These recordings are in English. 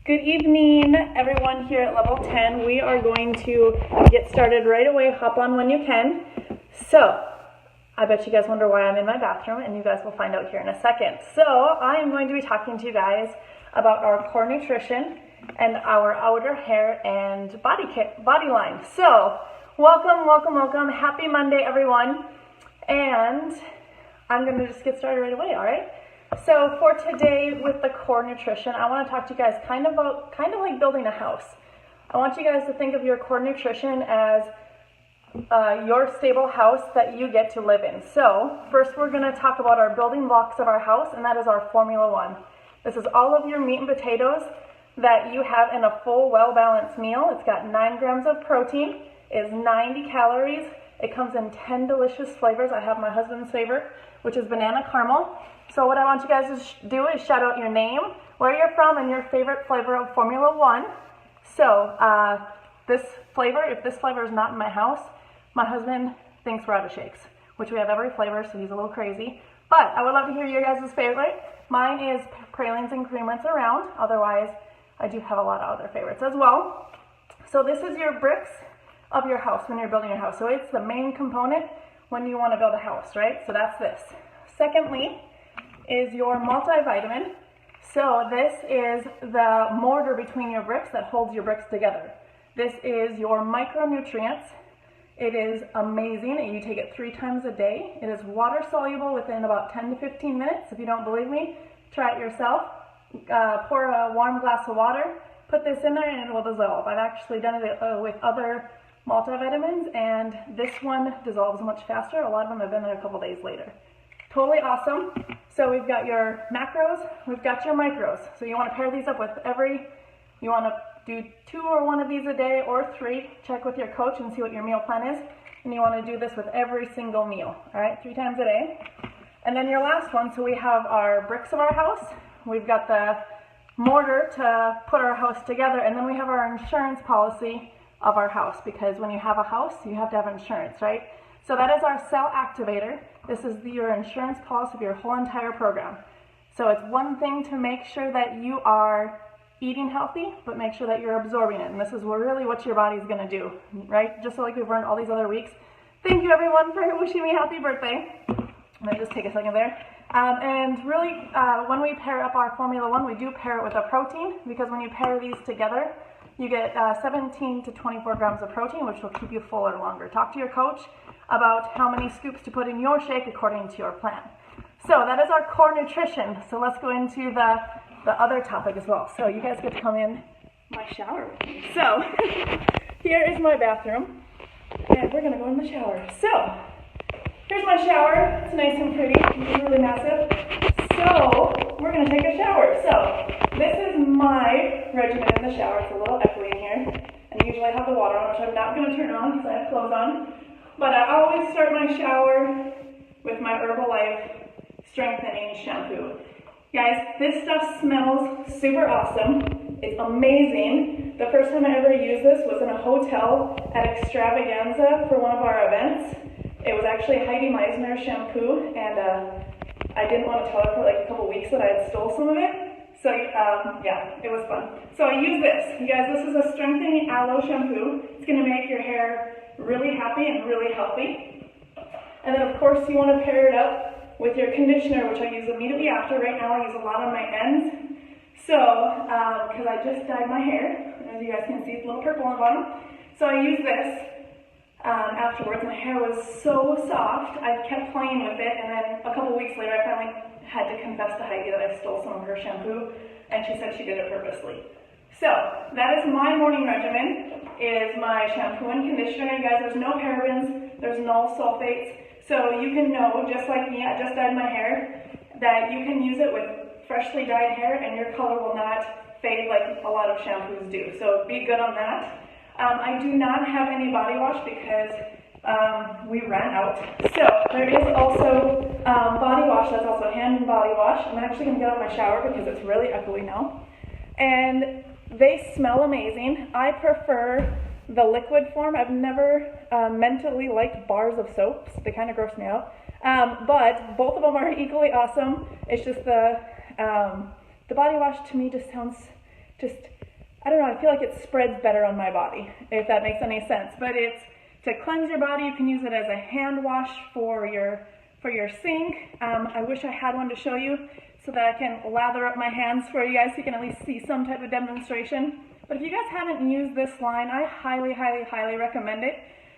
Good evening, everyone here at Level 10. We are going to get started right away. Hop on when you can. So, I bet you guys wonder why I'm in my bathroom, and you guys will find out here in a second. So, I am going to be talking to you guys about our core nutrition and our outer hair and body line. So, welcome. Happy Monday, everyone. And I'm going to just get started right away, all right? So for today with the core nutrition, I want to talk to you guys kind of like building a house. I want you guys to think of your core nutrition as your stable house that you get to live in. So first we're going to talk about our building blocks of our house, and that is our Formula 1. This is all of your meat and potatoes that you have in a full, well-balanced meal. It's got 9 grams of protein, is 90 calories. It comes in 10 delicious flavors. I have my husband's favorite, which is banana caramel. So what I want you guys to do is shout out your name, where you're from, and your favorite flavor of Formula 1. So this flavor, if this flavor is not in my house, my husband thinks we're out of shakes, which we have every flavor, so he's a little crazy. But I would love to hear your guys' favorite. Mine is pralines and creamlets around. Otherwise, I do have a lot of other favorites as well. So this is your bricks of your house when you're building your house. So it's the main component when you want to build a house, right? So that's this. Secondly, is your multivitamin. So this is the mortar between your bricks that holds your bricks together. This is your micronutrients. It is amazing, and you take it 3 times a day. It is water soluble within about 10 to 15 minutes. If you don't believe me, try it yourself. Pour a warm glass of water, put this in there, and it will dissolve. I've actually done it with other multivitamins, and this one dissolves much faster. A lot of them have been there a couple days later. Totally awesome. So we've got your macros, we've got your micros. So you want to pair these up with you want to do 2 or 1 of these a day or 3. Check with your coach and see what your meal plan is. And you want to do this with every single meal, all right, 3 times a day. And then your last one, so we have our bricks of our house. We've got the mortar to put our house together. And then we have our insurance policy of our house, because when you have a house, you have to have insurance, right? So that is our cell activator. This is your insurance policy of your whole entire program. So it's one thing to make sure that you are eating healthy, but make sure that you're absorbing it. And this is really what your body's going to do, right? Just like we've learned all these other weeks. Thank you, everyone, for wishing me happy birthday. Let me just take a second there. And really, when we pair up our Formula 1, we do pair it with a protein, because when you pair these together, you get 17 to 24 grams of protein, which will keep you fuller longer. Talk to your coach about how many scoops to put in your shake according to your plan. So that is our core nutrition. So let's go into the other topic as well. So you guys get to come in my shower with me. So here is my bathroom, and we're gonna go in the shower. So here's my shower. It's nice and pretty. It's really massive. So we're gonna take a shower. So this is my regimen in the shower. It's a little echoey in here, and usually I have the water on, which I'm not gonna turn on because I have clothes on. But I always start my shower with my Herbalife strengthening shampoo. Guys, this stuff smells super awesome. It's amazing. The first time I ever used this was in a hotel at Extravaganza for one of our events. It was actually Heidi Meisner shampoo, and I didn't want to tell her for like a couple weeks that I had stole some of it. So yeah, it was fun. So I use this. You guys, this is a strengthening aloe shampoo. It's going to make your hair really happy and really healthy. And then of course you want to pair it up with your conditioner, which I use immediately after. Right now I use a lot on my ends. So, because I just dyed my hair, as you guys can see, it's a little purple on the bottom. So I use this afterwards. My hair was so soft, I kept playing with it, and then a couple weeks later I finally had to confess to Heidi that I stole some of her shampoo, and she said she did it purposely. So, that is my morning regimen, is my shampoo and conditioner. You guys, there's no parabens, there's no sulfates, so you can know, just like me, I just dyed my hair, that you can use it with freshly dyed hair and your color will not fade like a lot of shampoos do. So be good on that. I do not have any body wash because we ran out. So there is also body wash, that's also hand and body wash. I'm actually going to get out of my shower because it's really echoey now. And they smell amazing. I prefer the liquid form. I've never mentally liked bars of soaps. They kind of gross me out. But both of them are equally awesome. It's just the body wash to me just sounds just I don't know, I feel like it spreads better on my body, if that makes any sense. But it's to cleanse your body. You can use it as a hand wash for your sink. I wish I had one to show you so that I can lather up my hands for you guys so you can at least see some type of demonstration. But if you guys haven't used this line, I highly, highly, highly recommend it,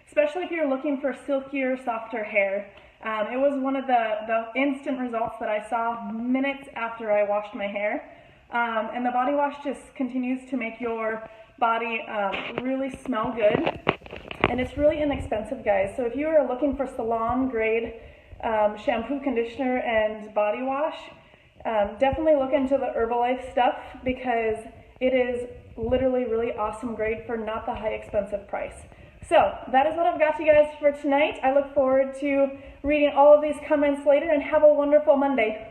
especially if you're looking for silkier, softer hair. It was one of the instant results that I saw minutes after I washed my hair. And the body wash just continues to make your body really smell good. And it's really inexpensive, guys. So if you are looking for salon grade shampoo, conditioner, and body wash, definitely look into the Herbalife stuff because it is literally really awesome grade for not the high expensive price. So that is what I've got you guys for tonight. I look forward to reading all of these comments later, and have a wonderful Monday.